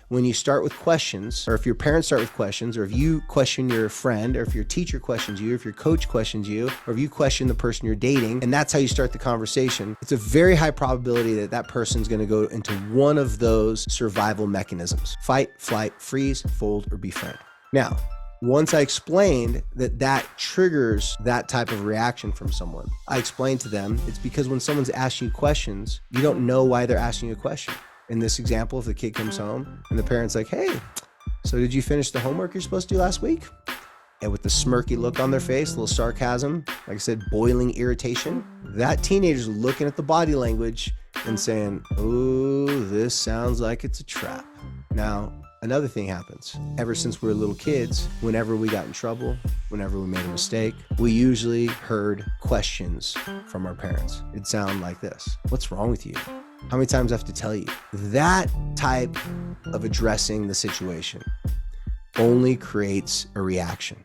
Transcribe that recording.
when you start with questions, or if your parents start with questions, or if you question your friend, or if your teacher questions you, or if your coach questions you, or if you question the person you're dating, and that's how you start the conversation, it's a very high probability that that person's going to go into one of those survival mechanisms: fight, flight, freeze, fold, or befriend. Now, once I explained that triggers that type of reaction from someone, I explained to them it's because when someone's asking you questions, you don't know why they're asking you a question. In this example, if the kid comes home and the parent's like, "Hey, so did you finish the homework you're supposed to do last week?" And with the smirky look on their face, a little sarcasm, like I said, boiling irritation, that teenager's looking at the body language and saying, "Oh, this sounds like it's a trap." Now, another thing happens. Ever since we were little kids, whenever we got in trouble, whenever we made a mistake, we usually heard questions from our parents. It'd sound like this: "What's wrong with you? How many times do I have to tell you?" That type of addressing the situation only creates a reaction.